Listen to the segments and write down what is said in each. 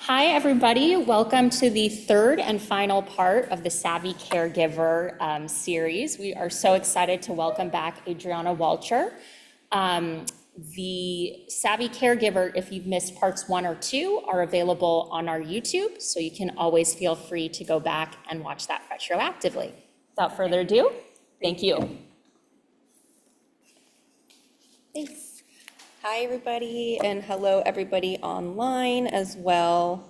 Hi, everybody. Welcome to the third and final part of the Savvy Caregiver series. We are so excited to welcome back Adriana Walcher. The Savvy Caregiver, if you've missed parts 1 or 2, are available on our YouTube, so you can always feel free to go back and watch that retroactively. Without further ado, thank you. Thanks. Hi, everybody, and hello, everybody online as well.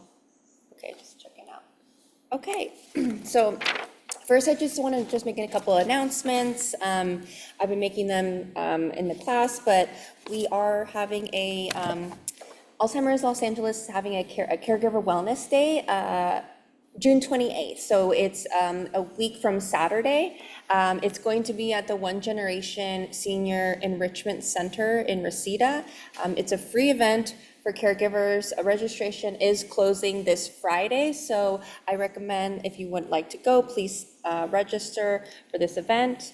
Okay, just checking out. Okay, so first I just want to make a couple of announcements. I've been making them in the class, but we are having a Alzheimer's Los Angeles is having a caregiver wellness day, June 28th. So it's a week from Saturday. It's going to be at the One Generation Senior Enrichment Center in Reseda. It's a free event for caregivers. Registration is closing this Friday, so I recommend if you would like to go, please register for this event.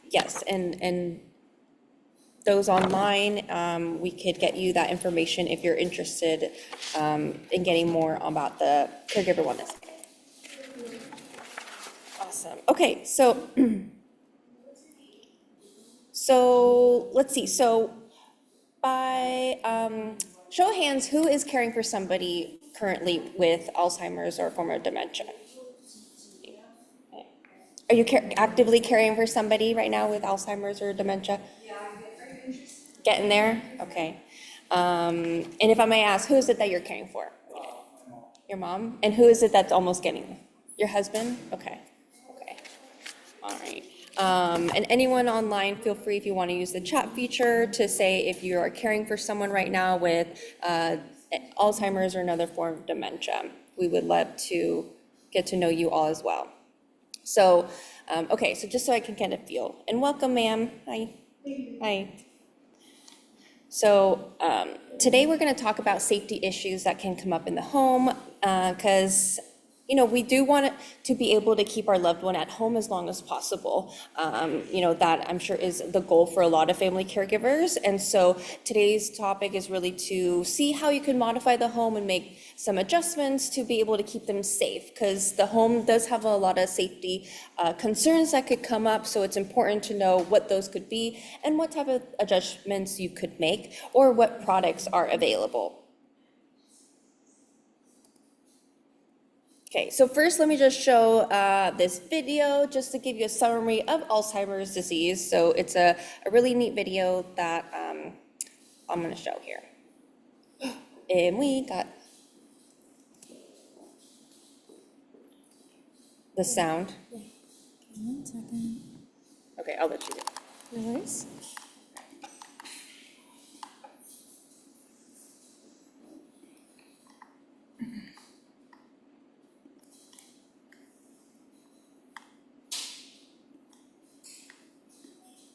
Yes, and those online, we could get you that information if you're interested in getting more about the caregiver wellness. Awesome. Okay, so let's see. So by show of hands, who is caring for somebody currently with Alzheimer's or form of dementia? Are you actively caring for somebody right now with Alzheimer's or dementia? Getting there? Okay. And if I may ask, who is it that you're caring for? Your mom? And who is it that's almost getting there? Your husband? Okay. Okay. All right. And anyone online, feel free if you want to use the chat feature to say if you are caring for someone right now with Alzheimer's or another form of dementia. We would love to get to know you all as well. So, okay, so just so I can kind of feel, and welcome, ma'am. Hi. Hi. So today we're going to talk about safety issues that can come up in the home because, we do want to be able to keep our loved one at home as long as possible. That I'm sure is the goal for a lot of family caregivers. And so today's topic is really to see how you can modify the home and make some adjustments to be able to keep them safe, because the home does have a lot of safety concerns that could come up. So it's important to know what those could be and what type of adjustments you could make or what products are available. Okay, so first let me just show this video just to give you a summary of Alzheimer's disease. So it's a really neat video that I'm going to show here. And we got the sound. One second. Okay, I'll let you do it. No worries.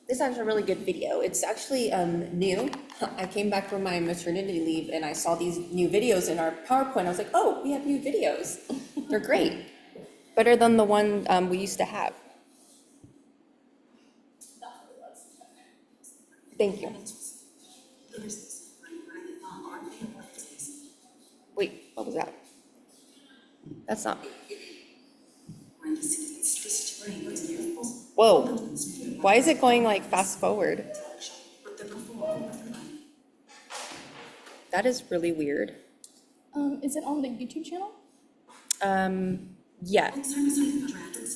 This is actually a really good video. It's actually new. I came back from my maternity leave and I saw these new videos in our PowerPoint. I was like, oh, we have new videos. They're great. Better than the one we used to have. Thank you. Wait, what was that? That's not. Whoa. Why is it going like fast forward? That is really weird. Is it on the YouTube channel? Yeah.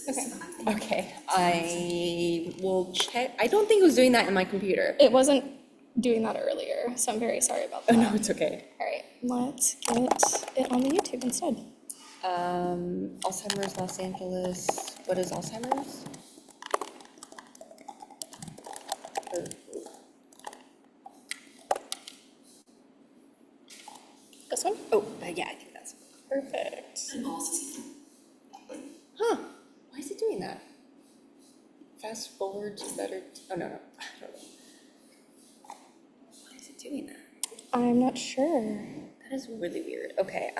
Okay. Okay, I will check. I don't think it was doing that in my computer. It wasn't doing that earlier, so I'm very sorry about that. Oh, no, it's okay. All right, let's get it on the YouTube instead. Alzheimer's Los Angeles. What is Alzheimer's? This one? Oh, yeah, I think that's Perfect. Huh, why is it doing that? Fast forward to better, oh, no, I don't know. Why is it doing that? I'm not sure. That is really weird. Okay,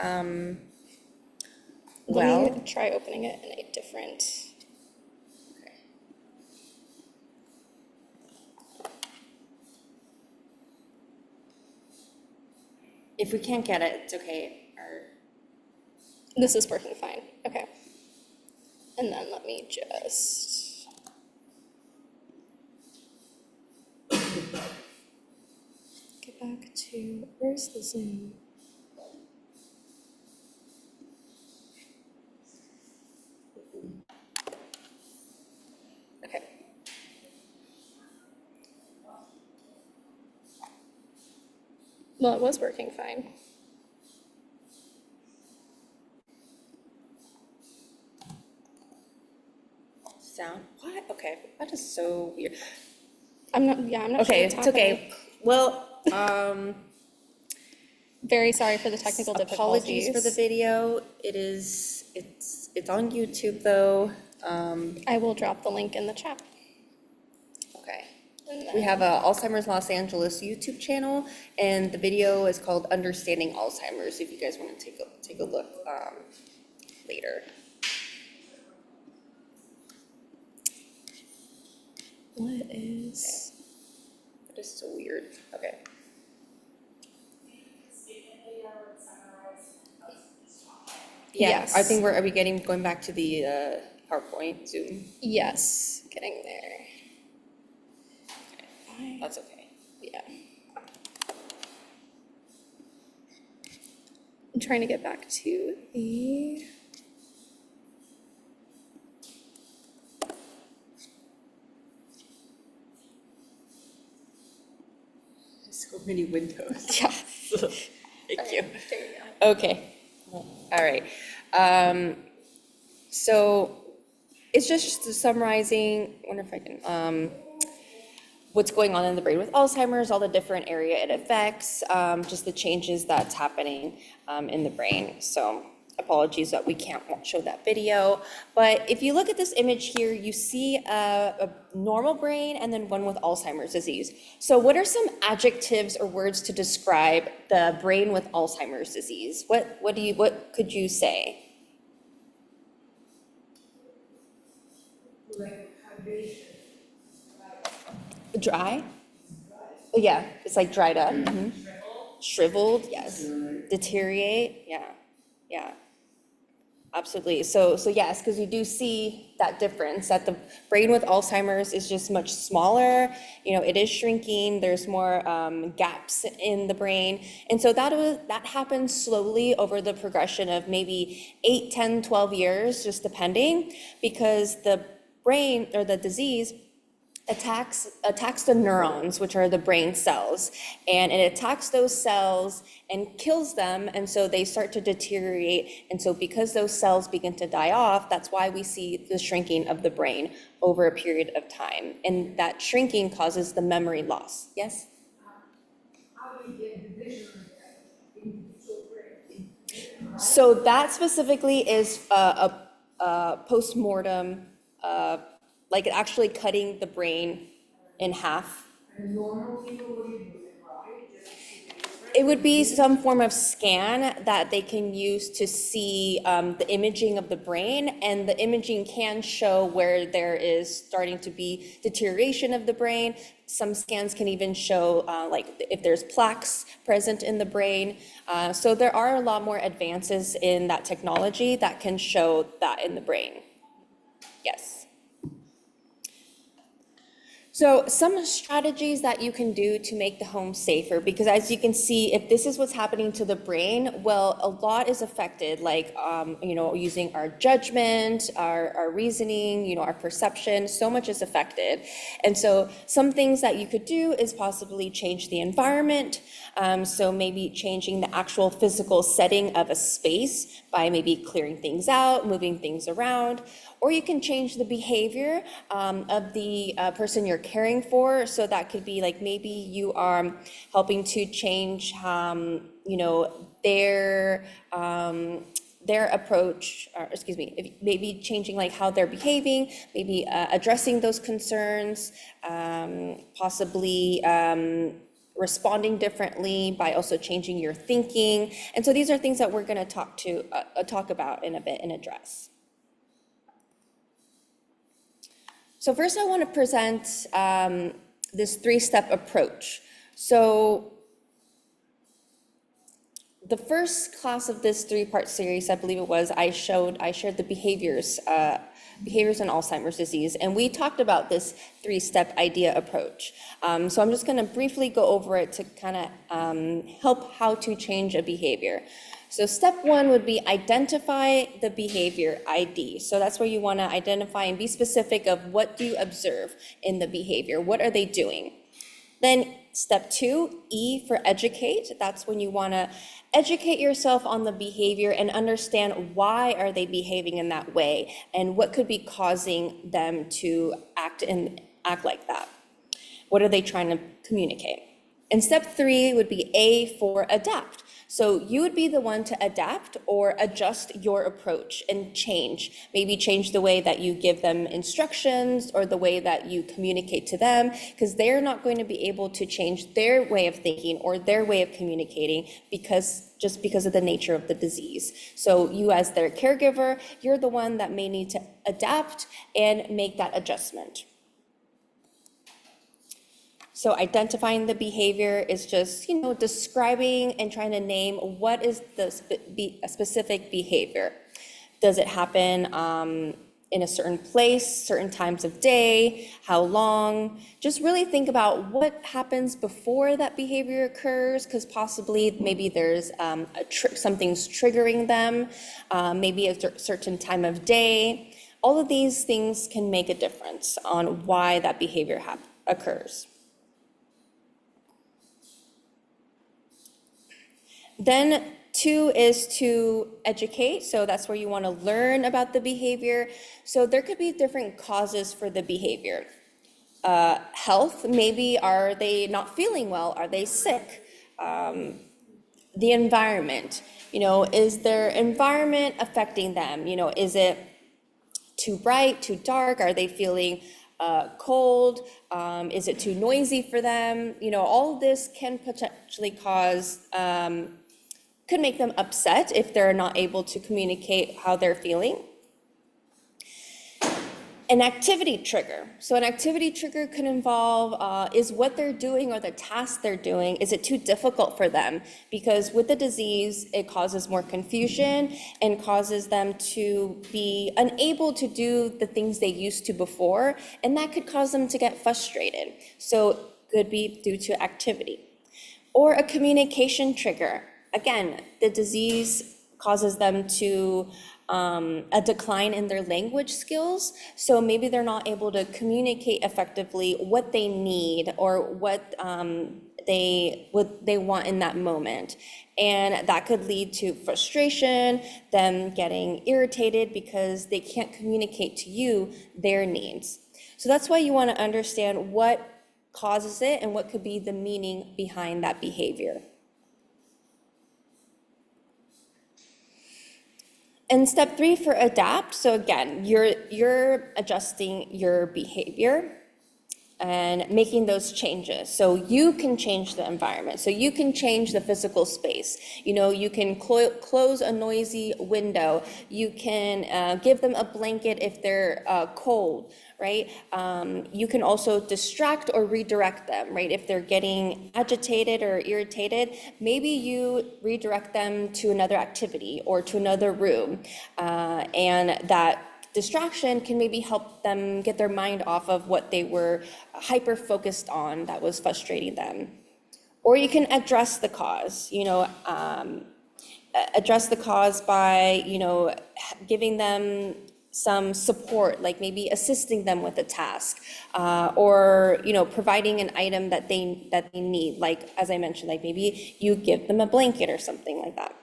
Let me try opening it in a different. Okay. If we can't get it, it's okay. This is working fine. Okay. And then let me just. Get back to, where's the Zoom? Okay. Well, it was working fine. Sound, what? Okay, that is so weird. I'm not sure Okay, what's it's happening. okay. Well, Very sorry for the technical apologies for the difficulties. video. It's on YouTube though. I will drop the link in the chat. Okay. And We then- have a Alzheimer's Los Angeles YouTube channel, and the video is called Understanding Alzheimer's, if you guys want to take a look later. What is? That is so weird. Okay. Yeah, Yes. I think are we going back to the PowerPoint Zoom? Yes, getting there. That's okay. Yeah. I'm trying to get back to the. So many windows. Yeah. Thank you. There you go. Okay, all right. So it's just summarizing, I wonder if I can, what's going on in the brain with Alzheimer's, all the different area it affects, just the changes that's happening in the brain. So apologies that we can't show that video. But if you look at this image here, you see a normal brain and then one with Alzheimer's disease. So what are some adjectives or words to describe the brain with Alzheimer's disease? What could you say? Dry? Yeah, it's like dried up. Mhm. Shriveled, yes. Deteriorate, yeah. Absolutely. So yes, because you do see that difference, that the brain with Alzheimer's is just much smaller. It is shrinking. There's more gaps in the brain. And so that happens slowly over the progression of maybe 8, 10, 12 years, just depending, because the brain or the disease attacks the neurons, which are the brain cells, and it attacks those cells and kills them, and so they start to deteriorate. And so because those cells begin to die off, that's why we see the shrinking of the brain over a period of time, and that shrinking causes the memory loss. Yes? How do you get the vision so great? So that specifically is a post-mortem, like actually cutting the brain in half. And normal people, what do you do? They cry, just to see the difference? It would be some form of scan that they can use to see the imaging of the brain, and the imaging can show where there is starting to be deterioration of the brain. Some scans can even show like if there's plaques present in the brain. So there are a lot more advances in that technology that can show that in the brain. Yes. So some strategies that you can do to make the home safer, because as you can see, if this is what's happening to the brain, well, a lot is affected, like, using our judgment, our reasoning, our perception, so much is affected. And so some things that you could do is possibly change the environment. So maybe changing the actual physical setting of a space by maybe clearing things out, moving things around. Or you can change the behavior of the person you're caring for. So that could be like maybe you are helping to change, their approach, or maybe changing like how they're behaving, maybe addressing those concerns, possibly responding differently by also changing your thinking. And so these are things that we're going to talk about in a bit and address. So first I want to present this 3-step approach. So the first class of this three-part series, I believe it was, I shared the behaviors in Alzheimer's disease, and we talked about this three-step idea approach. So I'm just gonna briefly go over it to kind of help how to change a behavior. So step one would be identify the behavior ID. So that's where you wanna identify and be specific of what do you observe in the behavior, what are they doing? Then step two, E for educate, that's when you wanna educate yourself on the behavior and understand why are they behaving in that way and what could be causing them to act like that. What are they trying to communicate? And step three would be A for adapt. So you would be the one to adapt or adjust your approach and change. Maybe change the way that you give them instructions or the way that you communicate to them, because they're not going to be able to change their way of thinking or their way of communicating just because of the nature of the disease. So you as their caregiver, you're the one that may need to adapt and make that adjustment. So identifying the behavior is just, describing and trying to name what is the specific behavior. Does it happen in a certain place, certain times of day, how long? Just really think about what happens before that behavior occurs, because possibly maybe there's something's triggering them, maybe a certain time of day. All of these things can make a difference on why that behavior occurs. Then two is to educate, so that's where you want to learn about the behavior. So there could be different causes for the behavior. Health, maybe are they not feeling well? Are they sick? The environment, is their environment affecting them? Is it too bright, too dark? Are they feeling cold? Is it too noisy for them? All of this can potentially could make them upset if they're not able to communicate how they're feeling. An activity trigger. So an activity trigger could involve, is what they're doing or the task they're doing, is it too difficult for them? Because with the disease, it causes more confusion and causes them to be unable to do the things they used to before, and that could cause them to get frustrated. So it could be due to activity. Or a communication trigger. Again, the disease causes them to a decline in their language skills, so maybe they're not able to communicate effectively what they need or what they want in that moment. And that could lead to frustration, them getting irritated because they can't communicate to you their needs. So that's why you want to understand what causes it and what could be the meaning behind that behavior. And step three for adapt. So again, you're adjusting your behavior and making those changes. So you can change the environment. So you can change the physical space. You can close a noisy window. You can give them a blanket if they're cold, right? You can also distract or redirect them, right? If they're getting agitated or irritated, maybe you redirect them to another activity or to another room, and that distraction can maybe help them get their mind off of what they were hyper focused on that was frustrating them. Or you can address the cause, address the cause by, giving them some support, like maybe assisting them with a task, or providing an item that they need, like as I mentioned, like maybe you give them a blanket or something like that.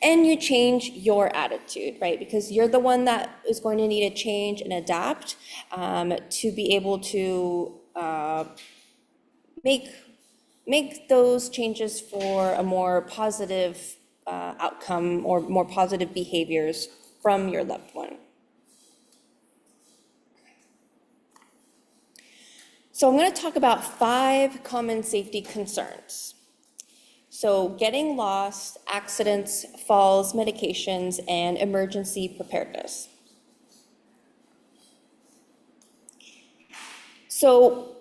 And you change your attitude, right? Because you're the one that is going to need to change and adapt to be able to make those changes for a more positive outcome or more positive behaviors from your loved one. So I'm going to talk about 5 common safety concerns. So getting lost, accidents, falls, medications, and emergency preparedness. So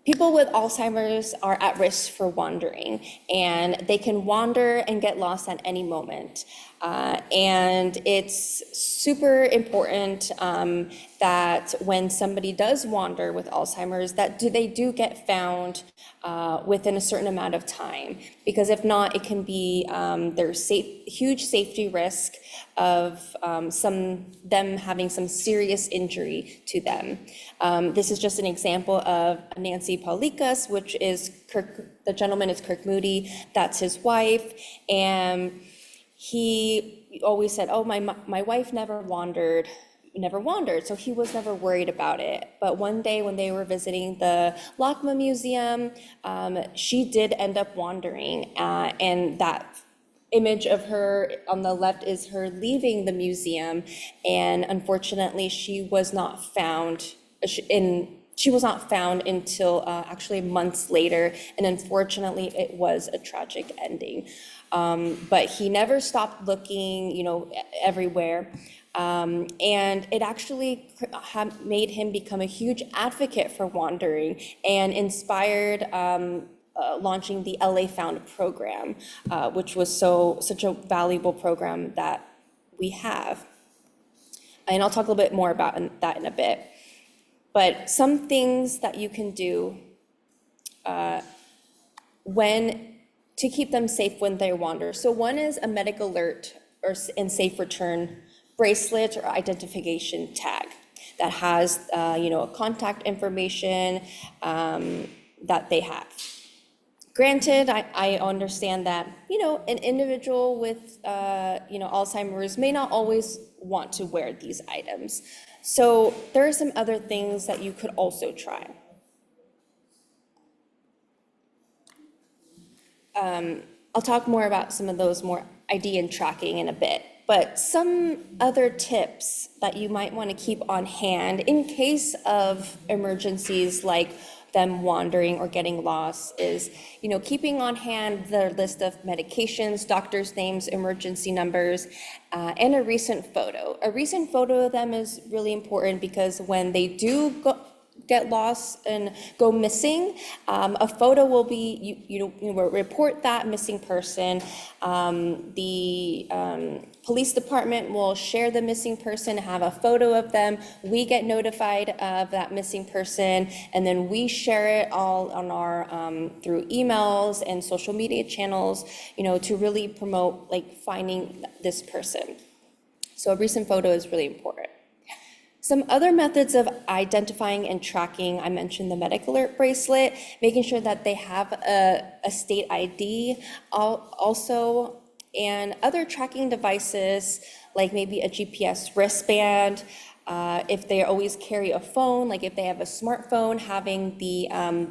People with Alzheimer's are at risk for wandering, and they can wander and get lost at any moment. And it's super important that when somebody does wander with Alzheimer's, that they do get found within a certain amount of time. Because if not, it can be there's huge safety risk of them having some serious injury to them. This is just an example of Nancy Paulikas, which is the gentleman is Kirk Moody, that's his wife, and he always said, oh, my wife never wandered, so he was never worried about it. But one day when they were visiting the LACMA Museum, she did end up wandering, and that image of her on the left is her leaving the museum, and unfortunately she was not found until actually months later, and unfortunately it was a tragic ending. But he never stopped looking, everywhere. And it actually made him become a huge advocate for wandering and inspired launching the LA Found program, which was such a valuable program that we have. And I'll talk a little bit more about that in a bit. But some things that you can do to keep them safe when they wander. So one is a medical alert and safe return bracelet or identification tag that has contact information that they have. Granted, I understand that an individual with Alzheimer's may not always want to wear these items. So there are some other things that you could also try. I'll talk more about some of those more ID and tracking in a bit, but some other tips that you might want to keep on hand in case of emergencies like them wandering or getting lost is, keeping on hand the list of medications, doctors' names, emergency numbers, and a recent photo. A recent photo of them is really important because when they do get lost and go missing, a photo will be, you will report that missing person. The police department will share the missing person, have a photo of them. We get notified of that missing person, and then we share it all on our through emails and social media channels, to really promote finding this person. So a recent photo is really important. Some other methods of identifying and tracking, I mentioned the medical alert bracelet, making sure that they have a state ID also, and other tracking devices, like maybe a GPS wristband, if they always carry a phone, like if they have a smartphone, having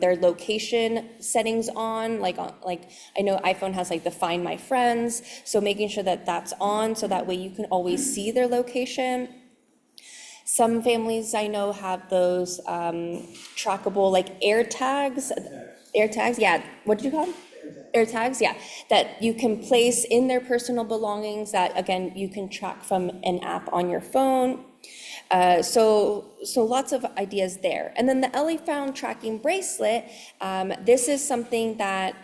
their location settings on, like I know iPhone has the Find My Friends, so making sure that that's on so that way you can always see their location. Some families I know have those trackable air tags. Air tags, yeah. What did you call them? Air tags, yeah. That you can place in their personal belongings that, again, you can track from an app on your phone. So lots of ideas there. And then the LA Found tracking bracelet, this is something that,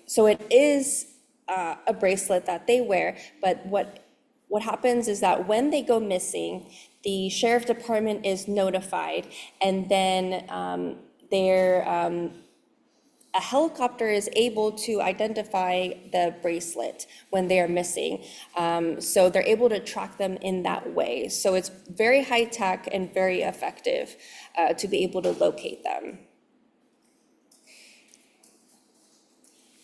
so it is a bracelet that they wear, but what happens is that when they go missing, the sheriff department is notified, and then a helicopter is able to identify the bracelet when they are missing. So they're able to track them in that way. So it's very high tech and very effective to be able to locate them.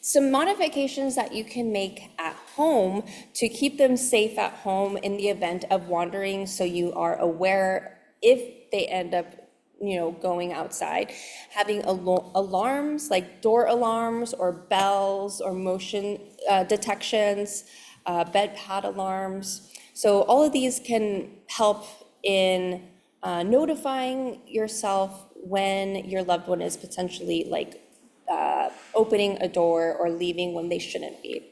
Some modifications that you can make at home to keep them safe at home in the event of wandering, so you are aware if they end up going outside. Having alarms like door alarms or bells or motion detections, bed pad alarms. So all of these can help in notifying yourself when your loved one is potentially opening a door or leaving when they shouldn't be.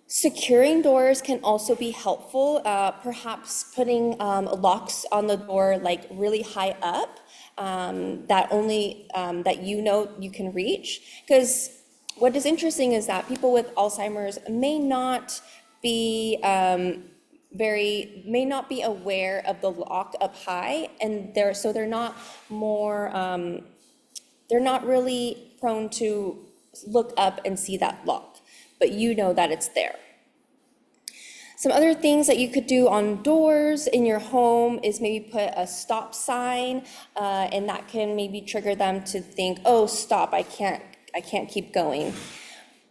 Securing doors can also be helpful, perhaps putting locks on the door really high up, that only, that you know you can reach. Because what is interesting is that people with Alzheimer's may not be may not be aware of the lock up high, and they're not more, they're not really prone to look up and see that lock, but you know that it's there. Some other things that you could do on doors in your home is maybe put a stop sign, and that can maybe trigger them to think, oh, stop, I can't keep going.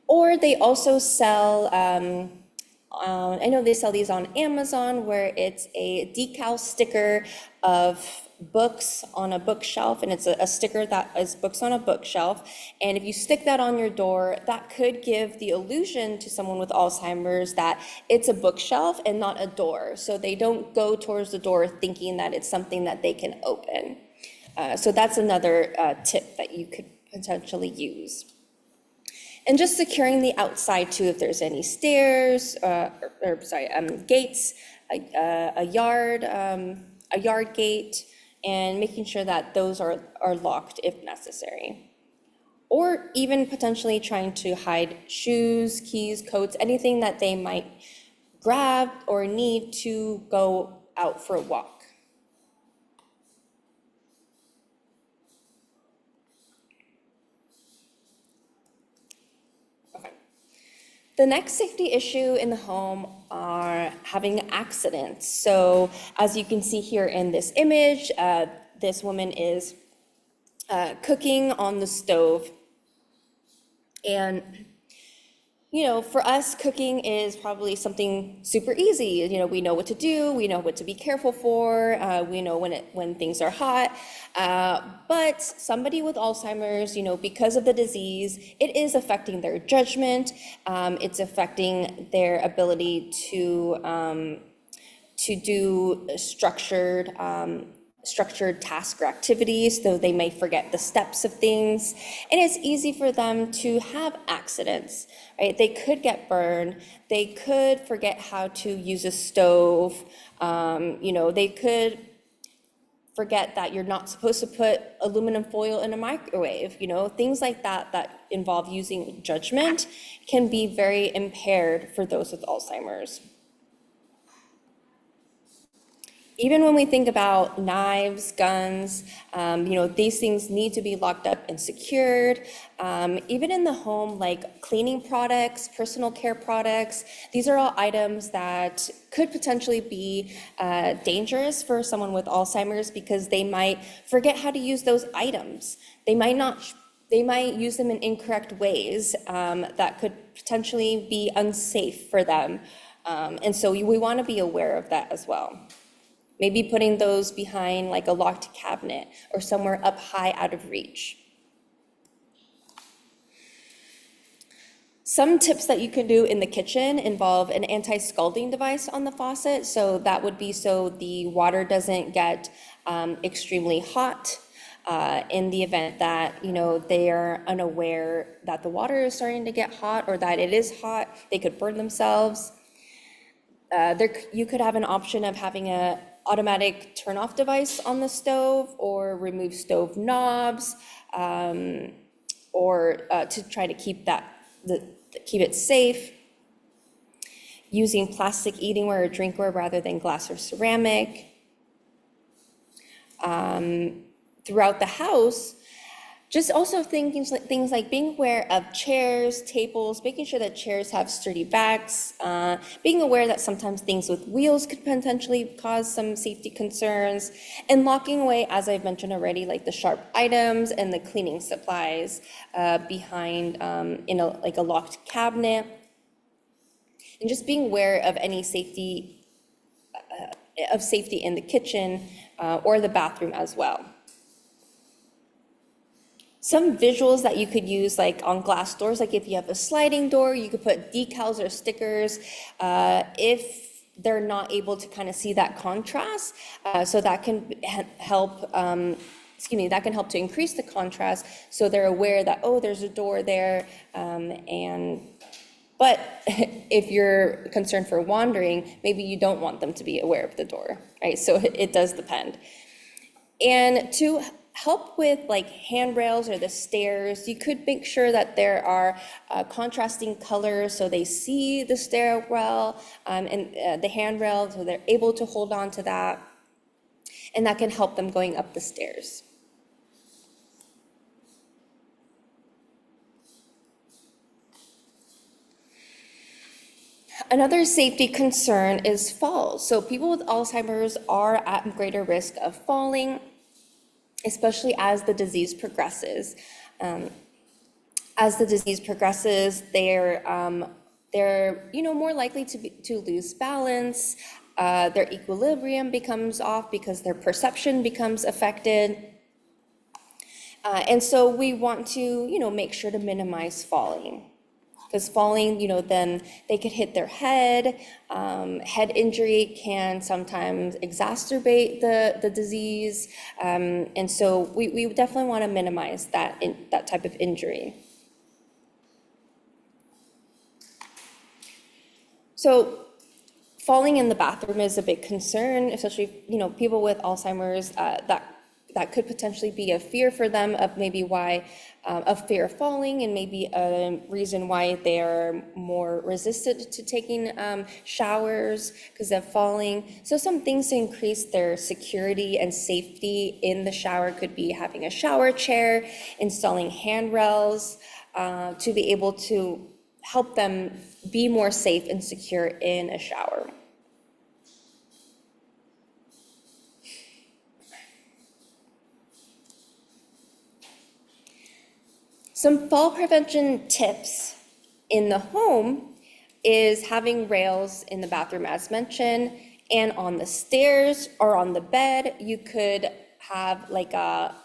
Or they also sell, I know they sell these on Amazon, where it's a decal sticker of books on a bookshelf, and it's a sticker that is books on a bookshelf. And if you stick that on your door, that could give the illusion to someone with Alzheimer's that it's a bookshelf and not a door. So they don't go towards the door thinking that it's something that they can open. So that's another tip that you could potentially use. And just securing the outside too, if there's any stairs, gates, a yard gate, and making sure that those are locked if necessary. Or even potentially trying to hide shoes, keys, coats, anything that they might grab or need to go out for a walk. The next safety issue in the home are having accidents. So as you can see here in this image, this woman is cooking on the stove. And, you know, for us, cooking is probably something super easy. You know, we know what to do, we know what to be careful for, we know when things are hot. But somebody with Alzheimer's, you know, because of the disease, it is affecting their judgment. It's affecting their ability to do structured task or activities, though they may forget the steps of things. And it's easy for them to have accidents, right? They could get burned. They could forget how to use a stove. You know, they could forget that you're not supposed to put aluminum foil in a microwave. You know, things like that that involve using judgment can be very impaired for those with Alzheimer's. Even when we think about knives, guns, you know, these things need to be locked up and secured. Even in the home, like cleaning products, personal care products, these are all items that could potentially be dangerous for someone with Alzheimer's because they might forget how to use those items. They might use them in incorrect ways that could potentially be unsafe for them. And so we want to be aware of that as well. Maybe putting those behind like a locked cabinet or somewhere up high out of reach. Some tips that you can do in the kitchen involve an anti-scalding device on the faucet. So that would be so the water doesn't get extremely hot. In the event that, you know, they are unaware that the water is starting to get hot or that it is hot, they could burn themselves. You could have an option of having a automatic turn-off device on the stove or remove stove knobs, or to try to keep keep it safe. Using plastic eatingware or drinkware rather than glass or ceramic. Throughout the house, just also things like being aware of chairs, tables, making sure that chairs have sturdy backs, being aware that sometimes things with wheels could potentially cause some safety concerns, and locking away, as I've mentioned already, like the sharp items and the cleaning supplies behind in a locked cabinet, and just being aware of any safety in the kitchen or the bathroom as well. Some visuals that you could use, like on glass doors, like if you have a sliding door, you could put decals or stickers if they're not able to kind of see that contrast. So that can help, that can help to increase the contrast so they're aware that, oh, there's a door there. But if you're concerned for wandering, maybe you don't want them to be aware of the door, right? So it does depend. And to help with like handrails or the stairs. You could make sure that there are contrasting colors so they see the stairwell and the handrail, so they're able to hold on to that. And that can help them going up the stairs. Another safety concern is falls. So people with Alzheimer's are at greater risk of falling, especially as the disease progresses. As the disease progresses, they're more likely to lose balance. Their equilibrium becomes off because their perception becomes affected. And so we want to make sure to minimize falling. Because falling, then they could hit their head. Head injury can sometimes exacerbate the disease. And so we definitely want to minimize that type of injury. So falling in the bathroom is a big concern, especially, people with Alzheimer's, that could potentially be a fear for them of maybe why, a fear of falling, and maybe a reason why they're more resistant to taking showers because of falling. So some things to increase their security and safety in the shower could be having a shower chair, installing handrails to be able to help them be more safe and secure in a shower. Some fall prevention tips in the home is having rails in the bathroom, as mentioned, and on the stairs or on the bed. You could have like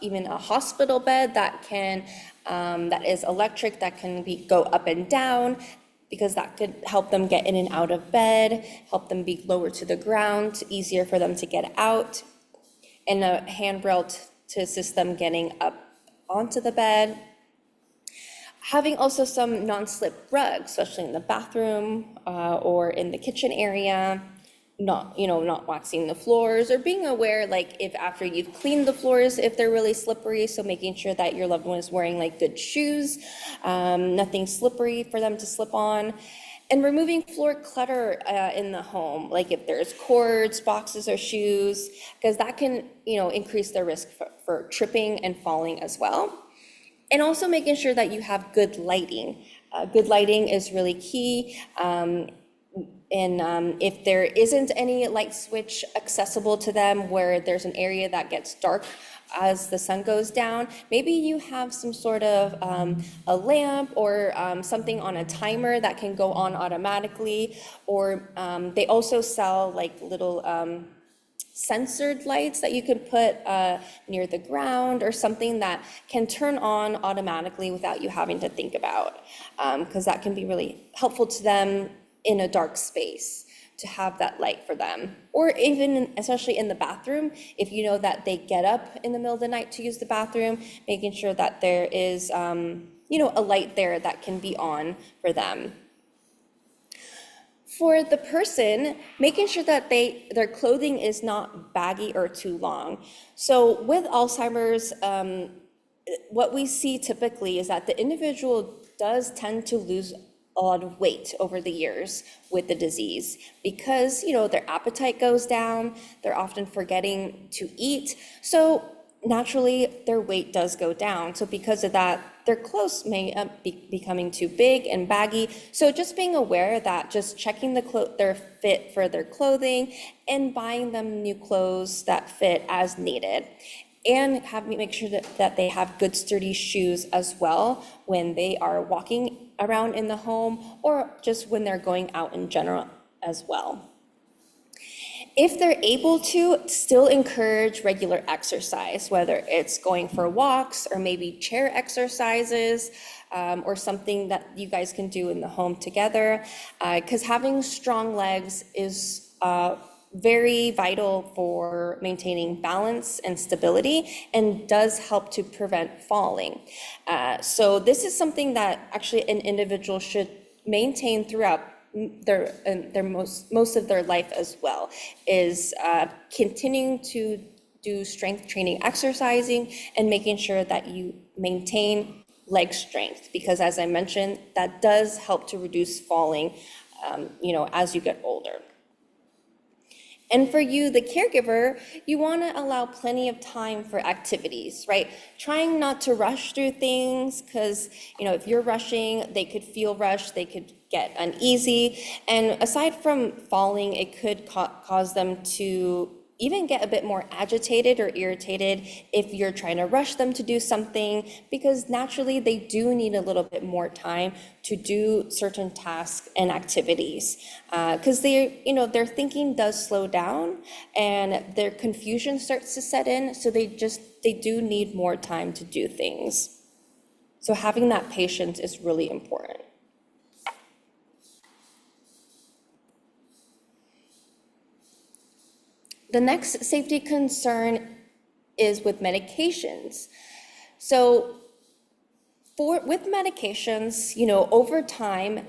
even a hospital bed that is electric, that can go up and down, because that could help them get in and out of bed, help them be lower to the ground, easier for them to get out, and a handrail to assist them getting up onto the bed. Having also some non-slip rugs, especially in the bathroom or in the kitchen area, not waxing the floors, or being aware, like if after you've cleaned the floors, if they're really slippery, so making sure that your loved one is wearing like good shoes, nothing slippery for them to slip on. And removing floor clutter in the home, like if there's cords, boxes, or shoes, because that can increase their risk for tripping and falling as well. And also making sure that you have good lighting. Good lighting is really key. And if there isn't any light switch accessible to them, where there's an area that gets dark as the sun goes down, maybe you have some sort of a lamp or something on a timer that can go on automatically. Or they also sell like little censored lights that you can put near the ground, or something that can turn on automatically without you having to think about, because that can be really helpful to them in a dark space, to have that light for them. Or even, especially in the bathroom, if you know that they get up in the middle of the night to use the bathroom, making sure that there is a light there that can be on for them. For the person, making sure that their clothing is not baggy or too long. So with Alzheimer's, what we see typically is that the individual does tend to lose a lot of weight over the years with the disease, because their appetite goes down, they're often forgetting to eat. So naturally their weight does go down. So because of that, their clothes may be becoming too big and baggy. So just being aware that just checking their fit for their clothing and buying them new clothes that fit as needed. And make sure that they have good sturdy shoes as well when they are walking around in the home, or just when they're going out in general as well. If they're able to, still encourage regular exercise, whether it's going for walks or maybe chair exercises, or something that you guys can do in the home together, because having strong legs is very vital for maintaining balance and stability, and does help to prevent falling. So this is something that actually an individual should maintain throughout their most of their life as well, is continuing to do strength training exercising and making sure that you maintain leg strength, because as I mentioned, that does help to reduce falling, as you get older. And for you, the caregiver, you want to allow plenty of time for activities, right? Trying not to rush through things, because, if you're rushing, they could feel rushed, they could get uneasy. And aside from falling, it could cause them to even get a bit more agitated or irritated if you're trying to rush them to do something, because naturally they do need a little bit more time to do certain tasks and activities, because their thinking does slow down and their confusion starts to set in, so they do need more time to do things. So having that patience is really important. The next safety concern is with medications. So with medications, over time,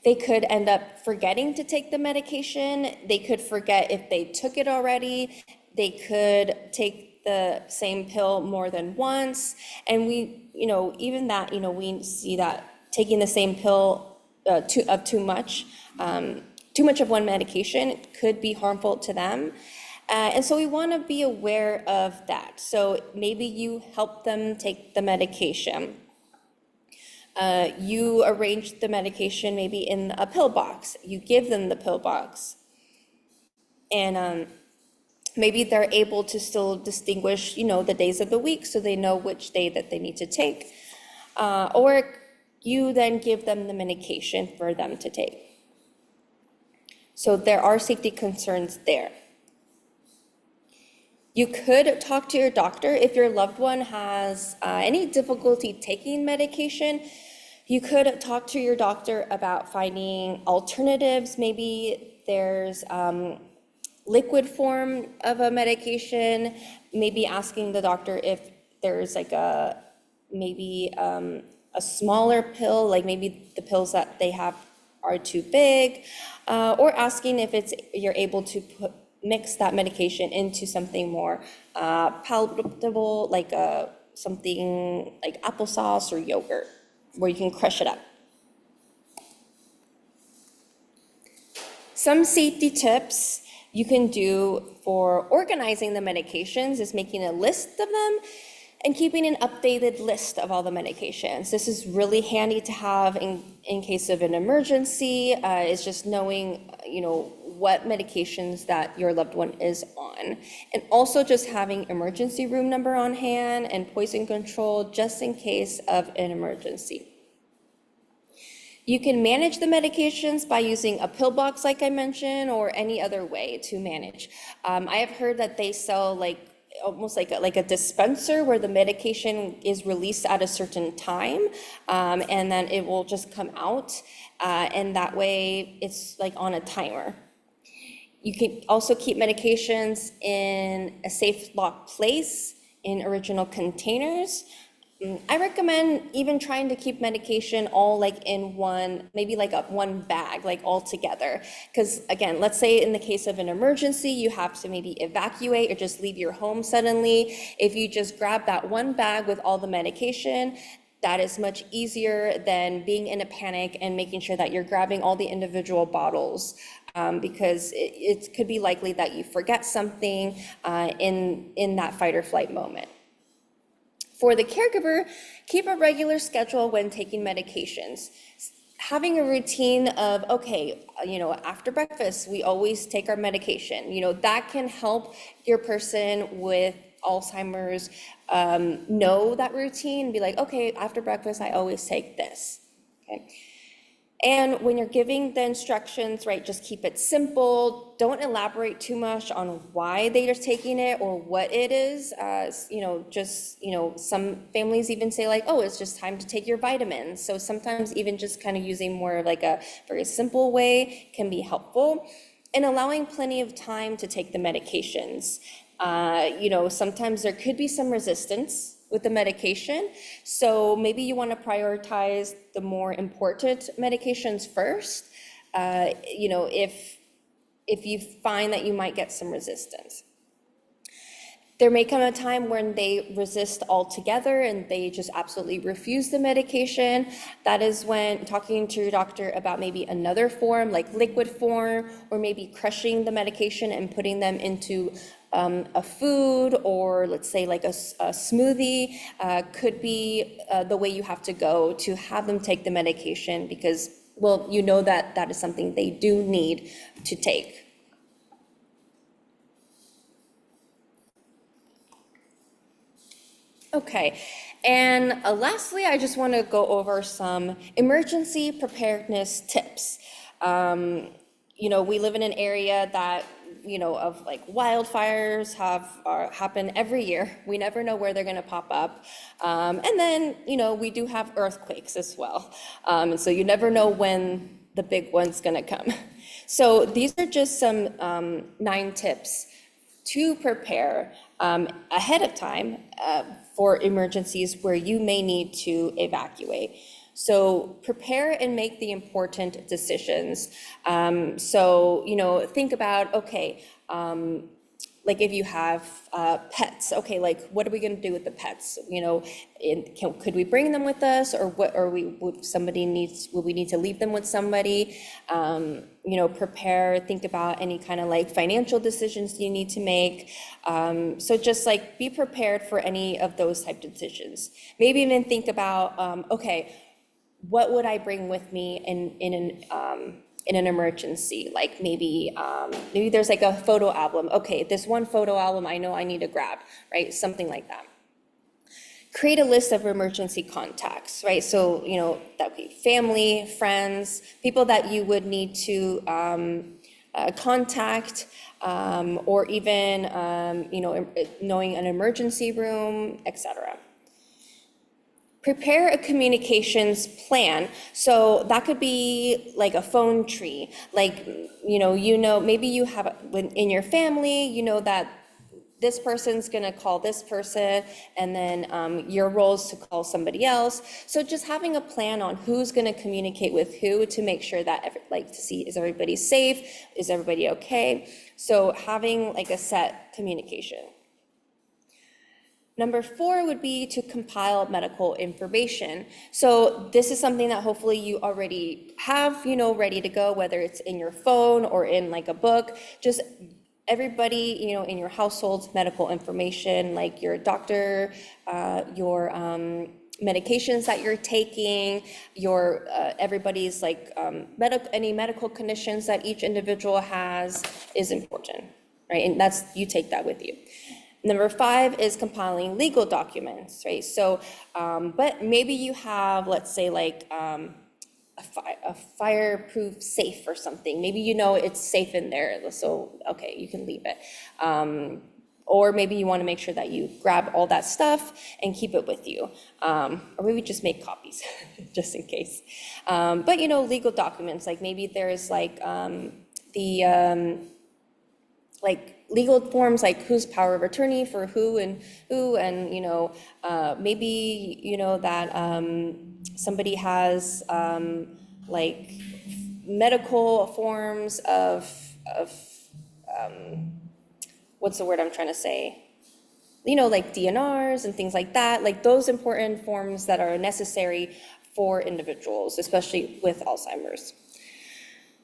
they could end up forgetting to take the medication. They could forget if they took it already. They could take the same pill more than once. And even that, we see that taking the same pill too much of one medication could be harmful to them. And so we want to be aware of that. So maybe you help them take the medication. You arrange the medication maybe in a pill box. You give them the pill box. And maybe they're able to still distinguish, the days of the week, so they know which day that they need to take. Or you then give them the medication for them to take. So there are safety concerns there. You could talk to your doctor if your loved one has any difficulty taking medication. You could talk to your doctor about finding alternatives. Maybe there's liquid form of a medication. Maybe asking the doctor if there's like maybe a smaller pill, like maybe the pills that they have are too big, or asking if you're able to mix that medication into something more palatable, like something like applesauce or yogurt, where you can crush it up. Some safety tips you can do for organizing the medications is making a list of them and keeping an updated list of all the medications. This is really handy to have in case of an emergency. It's just knowing, what medications that your loved one is on. And also just having emergency room number on hand and poison control just in case of an emergency. You can manage the medications by using a pill box, like I mentioned, or any other way to manage. I have heard that they sell almost like a dispenser where the medication is released at a certain time, and then it will just come out, and that way it's like on a timer. You can also keep medications in a safe locked place in original containers. I recommend even trying to keep medication all like in one, maybe like one bag, like all together. Because again, let's say in the case of an emergency, you have to maybe evacuate or just leave your home suddenly. If you just grab that one bag with all the medication, that is much easier than being in a panic and making sure that you're grabbing all the individual bottles, because it could be likely that you forget something in that fight or flight moment. For the caregiver, keep a regular schedule when taking medications. Having a routine of, okay, after breakfast, we always take our medication. That can help your person with Alzheimer's know that routine, be like, okay, after breakfast, I always take this, okay? And when you're giving the instructions, right, just keep it simple. Don't elaborate too much on why they are taking it or what it is. Some families even say like, oh, it's just time to take your vitamins. So sometimes even just kind of using more of like a very simple way can be helpful. And allowing plenty of time to take the medications. Sometimes there could be some resistance with the medication. So maybe you want to prioritize the more important medications first, if you find that you might get some resistance. There may come a time when they resist altogether and they just absolutely refuse the medication. That is when talking to your doctor about maybe another form, like liquid form, or maybe crushing the medication and putting them into a food, or let's say like a smoothie, could be the way you have to go to have them take the medication, because, well, you know that that is something they do need to take. Okay, and lastly, I just want to go over some emergency preparedness tips. We live in an area that, of like wildfires happen every year. We never know where they're going to pop up. And then, we do have earthquakes as well. And so you never know when the big one's going to come. So these are just some 9 tips to prepare ahead of time for emergencies where you may need to evacuate. So prepare and make the important decisions. Think about, okay, like if you have pets, okay, like what are we going to do with the pets? Could we bring them with us, or what? Or would we need to leave them with somebody? Prepare. Think about any kind of like financial decisions you need to make. So just like be prepared for any of those type of decisions. Maybe even think about, okay, what would I bring with me in an emergency? Like maybe there's like a photo album. Okay, this one photo album I know I need to grab, right? Something like that. Create a list of emergency contacts, right? So, that would be family, friends, people that you would need to contact, or even, knowing an emergency room, etc. Prepare a communications plan. So that could be like a phone tree. Like, maybe you have in your family, that this person's gonna call this person, and then your role is to call somebody else. So just having a plan on who's gonna communicate with who to make sure that, to see, is everybody safe? Is everybody okay? So having like a set communication. Number 4 would be to compile medical information. So this is something that hopefully you already have, ready to go, whether it's in your phone or in like a book. Just everybody, in your household's medical information, like your doctor, your medications that you're taking, your everybody's like any medical conditions that each individual has is important, right? And you take that with you. Number 5 is compiling legal documents, right? So, but maybe you have, let's say, like a fireproof safe or something. Maybe it's safe in there, so okay, you can leave it. Or maybe you want to make sure that you grab all that stuff and keep it with you. Or maybe just make copies, just in case. But legal documents, like maybe there's like legal forms, like who's power of attorney for who, and maybe that somebody has like medical forms of what's the word I'm trying to say? Like DNRs and things like that, like those important forms that are necessary for individuals, especially with Alzheimer's.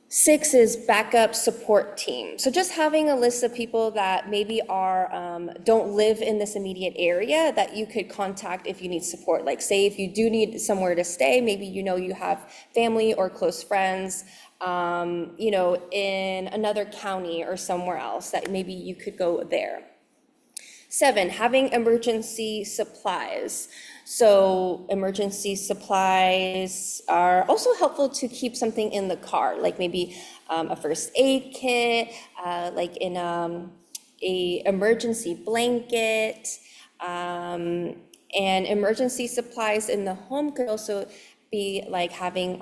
6 is backup support team. So just having a list of people that maybe don't live in this immediate area that you could contact if you need support. Like say if you do need somewhere to stay, maybe you have family or close friends, in another county or somewhere else that maybe you could go there. 7, having emergency supplies. So emergency supplies are also helpful to keep something in the car, like maybe a first aid kit, like in a emergency blanket, and emergency supplies in the home could also be like having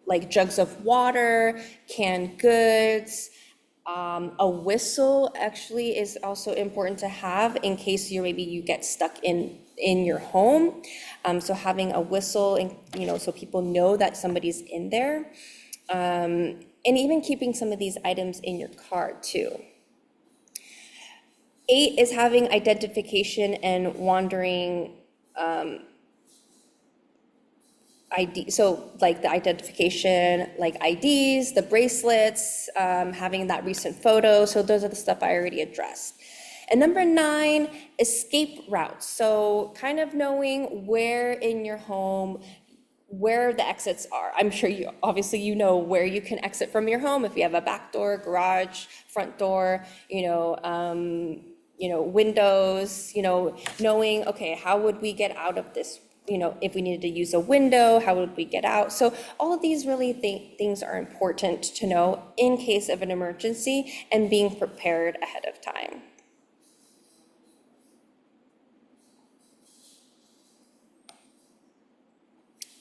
like jugs of water, canned goods. A whistle actually is also important to have in case maybe you get stuck in your home. So having a whistle, and so people know that somebody's in there, and even keeping some of these items in your car too. 8 is having identification and wandering ID, so like the identification, like IDs, the bracelets, having that recent photo. So those are the stuff I already addressed. And number 9, escape routes. So kind of knowing where in your home, where the exits are. I'm sure you, obviously you know where you can exit from your home if you have a back door, garage, front door, windows, knowing, okay, how would we get out of this? If we needed to use a window, how would we get out? So all of these really things are important to know in case of an emergency and being prepared ahead of time.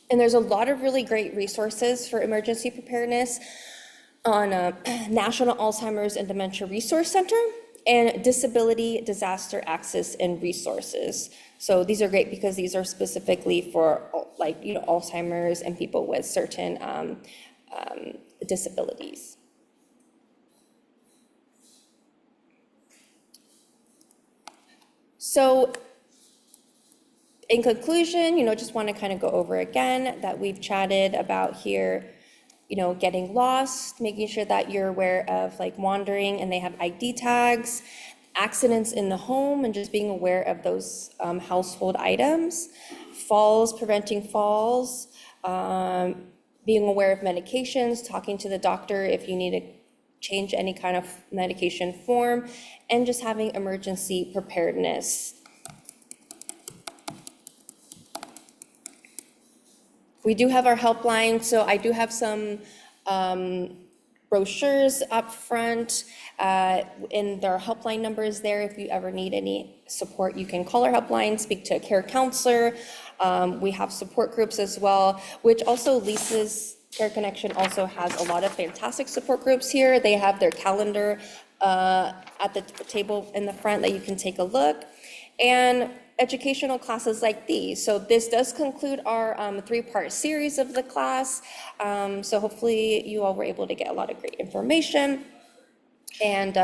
And there's a lot of really great resources for emergency preparedness on National Alzheimer's and Dementia Resource Center and Disability Disaster Access and Resources. So these are great because these are specifically for Alzheimer's and people with certain disabilities. So in conclusion, just want to kind of go over again that we've chatted about here, getting lost, making sure that you're aware of wandering and they have ID tags, accidents in the home and just being aware of those household items, falls, preventing falls, being aware of medications, talking to the doctor if you need to change any kind of medication form, and just having emergency preparedness. We do have our helpline, so I do have some brochures up front, and there are helpline numbers there. If you ever need any support, you can call our helpline, speak to a care counselor. We have support groups as well, which also Lisa's Care Connection also has a lot of fantastic support groups here. They have their calendar at the table in the front that you can take a look. And educational classes like these. So this does conclude our 3-part series of the class. So hopefully you all were able to get a lot of great information and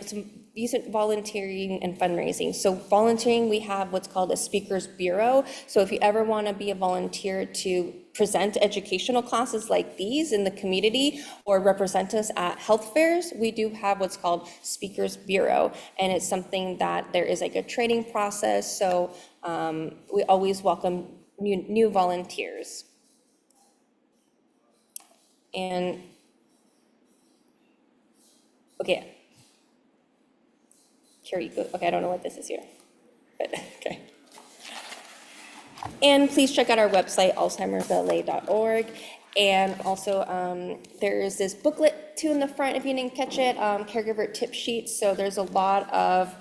some decent volunteering and fundraising. So volunteering, we have what's called a speakers bureau. So if you ever want to be a volunteer to present educational classes like these in the community or represent us at health fairs, we do have what's called speakers bureau. And it's something that there is a training process. So we always welcome new volunteers. And okay. Here you go. Okay, I don't know what this is here, but okay. And please check out our website, alzheimersla.org. And also there's this booklet too in the front if you didn't catch it, caregiver tip sheets. So there's a lot of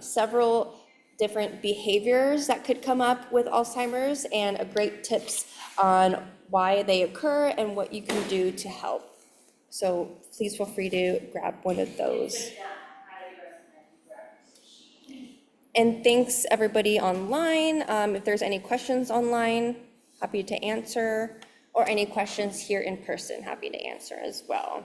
several different behaviors that could come up with Alzheimer's and great tips on why they occur and what you can do to help. So please feel free to grab one of those. And thanks everybody online. If there's any questions online, happy to answer, or any questions here in person, happy to answer as well.